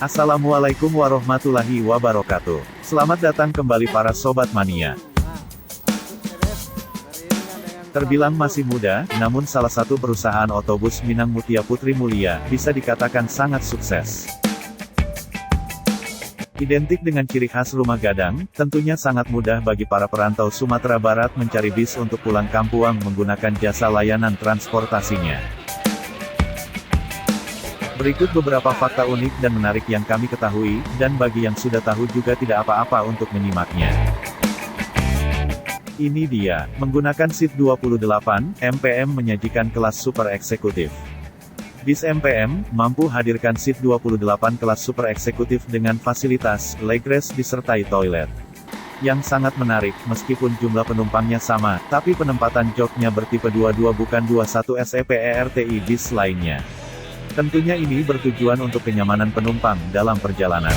Assalamualaikum warahmatullahi wabarakatuh. Selamat datang kembali para Sobat Mania. Terbilang masih muda, namun salah satu perusahaan otobus Minang Mutia Putri Mulia, bisa dikatakan sangat sukses. Identik dengan ciri khas rumah gadang, tentunya sangat mudah bagi para perantau Sumatera Barat mencari bis untuk pulang kampung menggunakan jasa layanan transportasinya. Berikut beberapa fakta unik dan menarik yang kami ketahui, dan bagi yang sudah tahu juga tidak apa-apa untuk menyimaknya. Ini dia, menggunakan seat 28, MPM menyajikan kelas super eksekutif. Bis MPM, mampu hadirkan seat 28 kelas super eksekutif dengan fasilitas, leg rest disertai toilet. Yang sangat menarik, meskipun jumlah penumpangnya sama, tapi penempatan joknya bertipe 22 bukan 21 SEPERTI bis lainnya. Tentunya ini bertujuan untuk kenyamanan penumpang dalam perjalanan.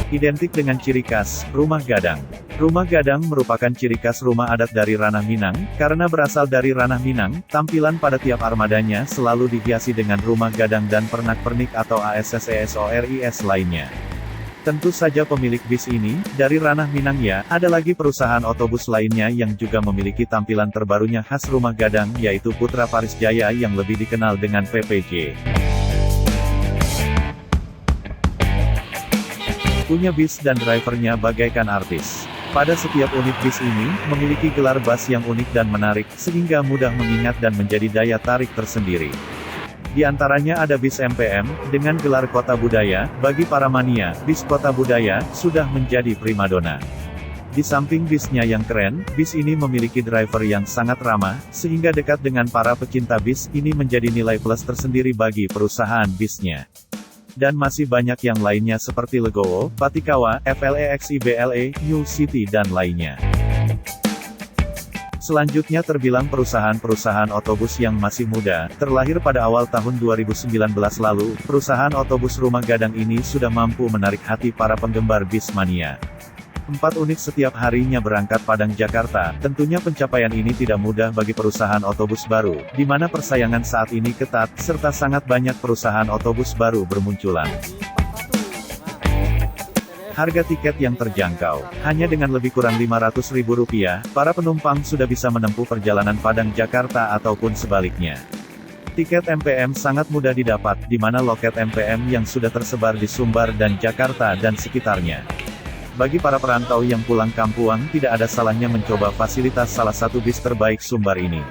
Identik dengan ciri khas, rumah gadang. Rumah gadang merupakan ciri khas rumah adat dari ranah Minang, karena berasal dari ranah Minang, tampilan pada tiap armadanya selalu dihiasi dengan rumah gadang dan pernak-pernik atau ASSESORIS lainnya. Tentu saja pemilik bis ini, dari ranah Minang ya, ada lagi perusahaan otobus lainnya yang juga memiliki tampilan terbarunya khas rumah gadang, yaitu Putra Paris Jaya yang lebih dikenal dengan PPJ. Punya bis dan drivernya bagaikan artis. Pada setiap unit bis ini, memiliki gelar bas yang unik dan menarik, sehingga mudah mengingat dan menjadi daya tarik tersendiri. Di antaranya ada bis MPM, dengan gelar Kota Budaya. Bagi para mania, bis Kota Budaya, sudah menjadi primadona. Di samping bisnya yang keren, bis ini memiliki driver yang sangat ramah, sehingga dekat dengan para pecinta bis, ini menjadi nilai plus tersendiri bagi perusahaan bisnya. Dan masih banyak yang lainnya seperti Legowo, Patikawa, FLEXIBLE, New City dan lainnya. Selanjutnya terbilang perusahaan-perusahaan otobus yang masih muda, terlahir pada awal tahun 2019 lalu, perusahaan otobus rumah gadang ini sudah mampu menarik hati para penggemar bis mania. 4 unit setiap harinya berangkat Padang Jakarta, tentunya pencapaian ini tidak mudah bagi perusahaan otobus baru, di mana persaingan saat ini ketat, serta sangat banyak perusahaan otobus baru bermunculan. Harga tiket yang terjangkau, hanya dengan lebih kurang Rp500.000, para penumpang sudah bisa menempuh perjalanan Padang Jakarta ataupun sebaliknya. Tiket MPM sangat mudah didapat, di mana loket MPM yang sudah tersebar di Sumbar dan Jakarta dan sekitarnya. Bagi para perantau yang pulang kampung, tidak ada salahnya mencoba fasilitas salah satu bis terbaik Sumbar ini.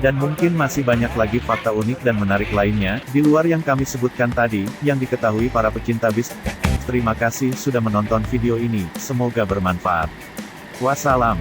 Dan mungkin masih banyak lagi fakta unik dan menarik lainnya, di luar yang kami sebutkan tadi, yang diketahui para pecinta bis. Terima kasih sudah menonton video ini, semoga bermanfaat. Wassalam.